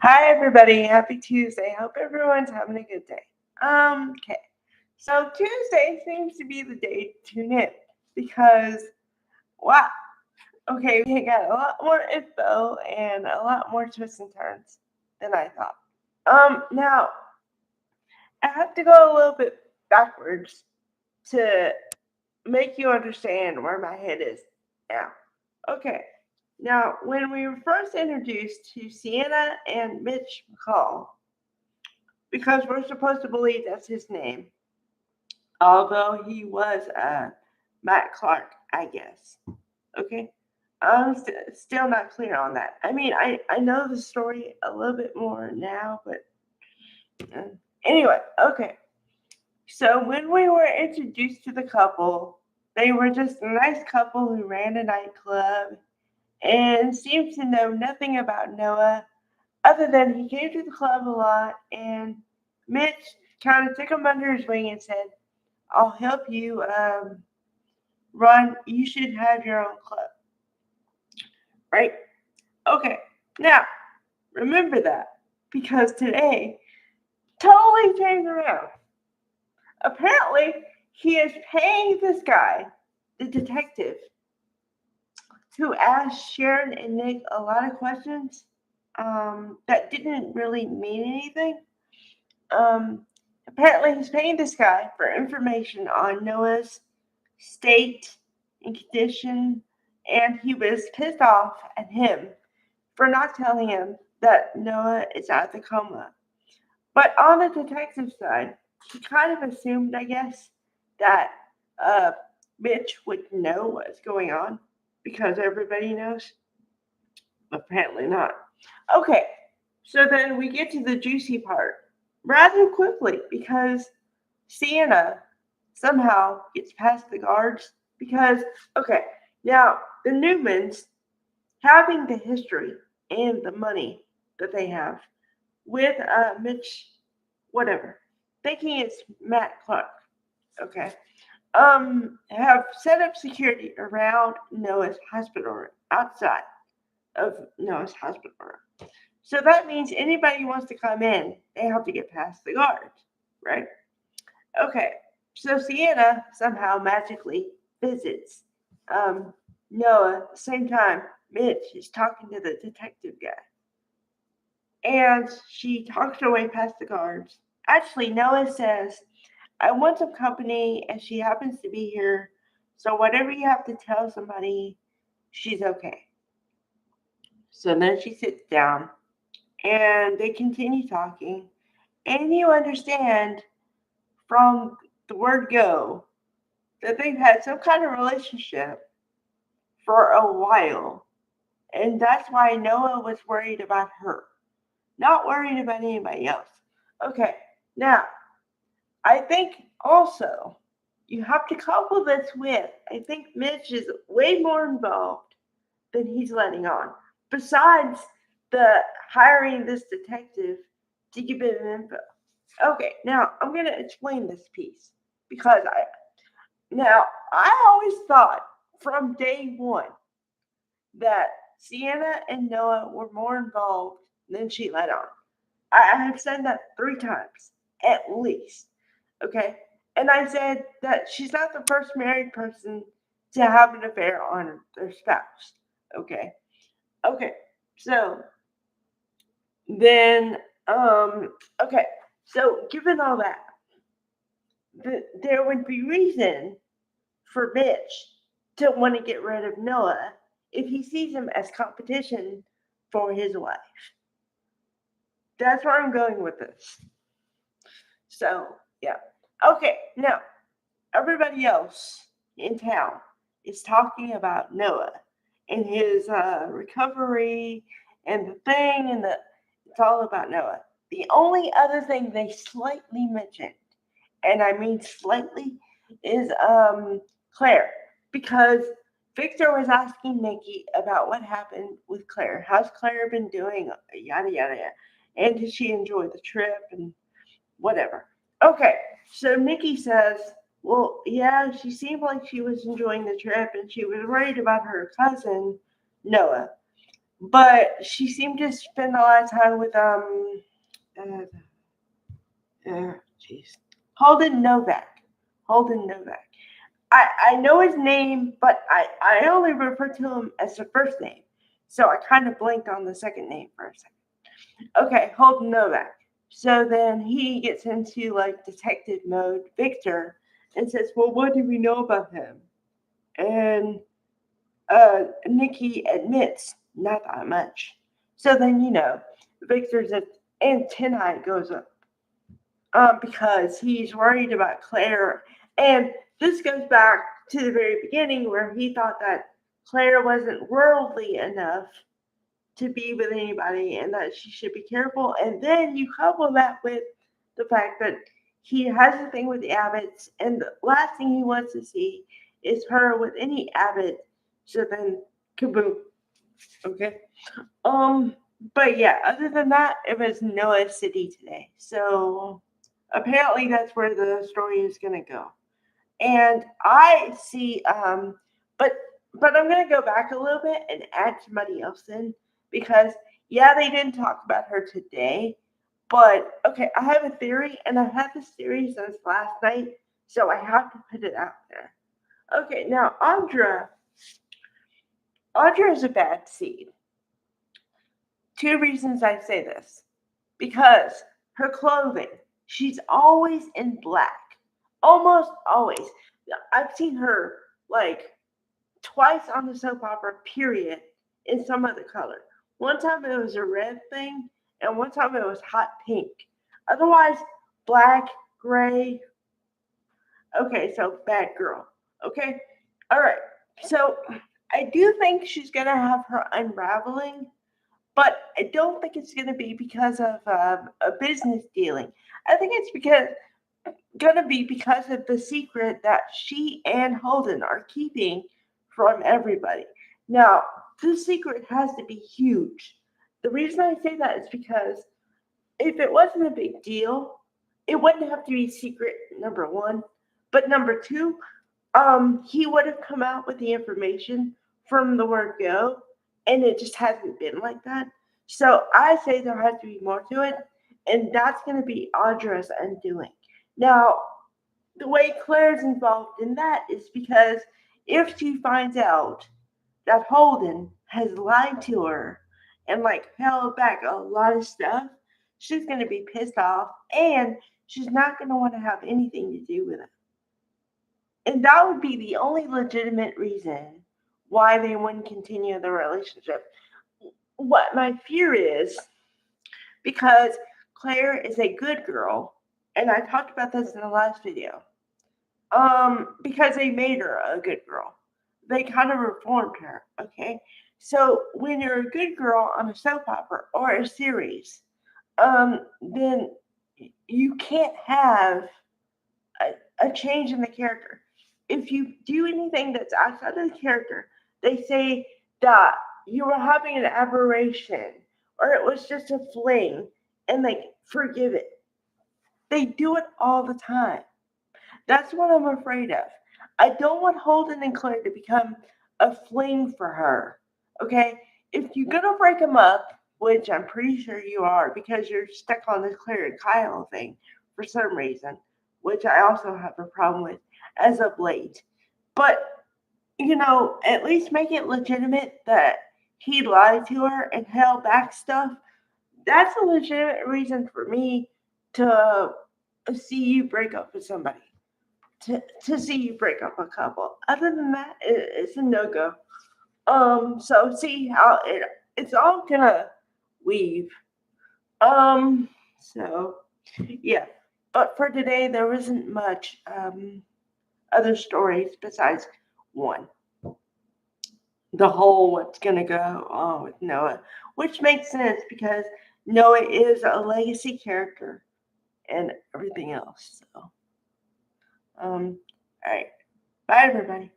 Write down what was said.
Hi everybody, happy Tuesday. Hope everyone's having a good day. Okay. So Tuesday seems to be the day to tune in because wow. Okay, we got a lot more info and a lot more twists and turns than I thought. Now I have to go a little bit backwards to make you understand where my head is now. Okay. Now, when we were first introduced to Sienna and Mitch McCall, because we're supposed to believe that's his name, although he was Matt Clark, I guess. Okay, I'm still not clear on that. I mean, I know the story a little bit more now, but uh, anyway, okay. So when we were introduced to the couple, they were just a nice couple who ran a nightclub and seemed to know nothing about Noah other than he came to the club a lot and Mitch kind of took him under his wing and said, I'll help you run. You should have your own club, right? Okay. Now, remember that because today totally changed around. Apparently, he is paying this guy, the detective, to ask Sharon and Nick a lot of questions that didn't really mean anything. Um, Apparently, he's paying this guy for information on Noah's state and condition, and he was pissed off at him for not telling him that Noah is out of the coma. But on the detective side, he kind of assumed, I guess, that uh, Mitch would know what's going on because everybody knows. Apparently not. Okay, so then we get to the juicy part rather quickly because Sienna somehow gets past the guards because, okay, now the Newmans having the history and the money that they have with Mitch, whatever, thinking it's Matt Clark, okay, have set up security around Noah's hospital room, outside of Noah's hospital room. So that means anybody who wants to come in, they have to get past the guards, right? Okay, so Sienna somehow magically visits Noah at the same time Mitch is talking to the detective guy. And she talks her way past the guards. Actually, Noah says, I want some company, and she happens to be here. So whatever you have to tell somebody, she's okay. So then she sits down, and they continue talking. And you understand from the word go that they've had some kind of relationship for a while. And that's why Noah was worried about her, not worried about anybody else. Okay, now, I think also you have to couple this with, I think Mitch is way more involved than he's letting on. Besides the hiring this detective to give him info. Okay, now I'm going to explain this piece because I always thought from day one that Sienna and Noah were more involved than she let on. I have said that 3 times at least. Okay, and I said that she's not the first married person to have an affair on their spouse. Okay, okay, so then okay, so given all that, there would be reason for Mitch to want to get rid of Noah if he sees him as competition for his wife. That's where I'm going with this. So, yeah. Okay, now, everybody else in town is talking about Noah and his recovery and the thing, and it's all about Noah. The only other thing they slightly mentioned, and I mean slightly, is Claire, because Victor was asking Nikki about what happened with Claire. How's Claire been doing? Yada yada yada. And did she enjoy the trip and whatever? Okay, so Nikki says, well, yeah, she seemed like she was enjoying the trip and she was worried about her cousin Noah. but she seemed to spend a lot of time with jeez, Holden Novak. Holden Novak. I know his name, but I only refer to him as the first name. So I kind of blanked on the second name for a second. Okay, Holden Novak. So then he gets into like detective mode, Victor, and says, "Well, what do we know about him?" And Nikki admits not that much. So then Victor's antennae goes up because he's worried about Claire. And this goes back to the very beginning where he thought that Claire wasn't worldly enough to be with anybody and that she should be careful. And then you couple that with the fact that he has a thing with the Abbotts, and the last thing he wants to see is her with any Abbott. So then, kaboom. Okay. But yeah, other than that, it was Noah City today. So apparently that's where the story is gonna go. And I see but I'm gonna go back a little bit and add somebody else in because yeah, they didn't talk about her today. But okay, I have a theory and I've had this theory since last night, so I have to put it out there. Okay, now Audra is a bad seed. Two reasons I say this. Because her clothing, she's always in black. Almost always. I've seen her like twice on the soap opera, period, in some other color. One time it was a red thing, and one time it was hot pink. Otherwise, black, gray. Okay, so bad girl. Okay? Alright. So I do think she's gonna have her unraveling, but I don't think it's going to be because of a business dealing. I think it's going to be because of the secret that she and Holden are keeping from everybody. Now, this secret has to be huge. The reason I say that is because if it wasn't a big deal, it wouldn't have to be secret, number one. But number two, he would have come out with the information from the word go, and it just hasn't been like that. So I say there has to be more to it, and that's going to be Audra's undoing. Now, the way Claire's involved in that is because if she finds out that Holden has lied to her and like held back a lot of stuff, she's going to be pissed off, and she's not going to want to have anything to do with it. And that would be the only legitimate reason why they wouldn't continue the relationship. What my fear is, because Claire is a good girl, and I talked about this in the last video, because they made her a good girl. They kind of reformed her, okay? So when you're a good girl on a soap opera or a series, then you can't have a change in the character. If you do anything that's outside of the character, they say that you were having an aberration or it was just a fling and like forgive it. They do it all the time. That's what I'm afraid of. I don't want Holden and Claire to become a fling for her. Okay? If you're gonna break them up, which I'm pretty sure you are because you're stuck on this Claire and Kyle thing for some reason, which I also have a problem with as of late. But, at least make it legitimate that he lied to her and held back stuff. That's a legitimate reason for me to see you break up with somebody. To see you break up a couple. Other than that, it's a no go. So see how it's all gonna weave. So yeah. But for today, there wasn't much other stories besides one. The whole what's gonna go on with Noah, which makes sense because Noah is a legacy character and everything else. So, all right, bye everybody.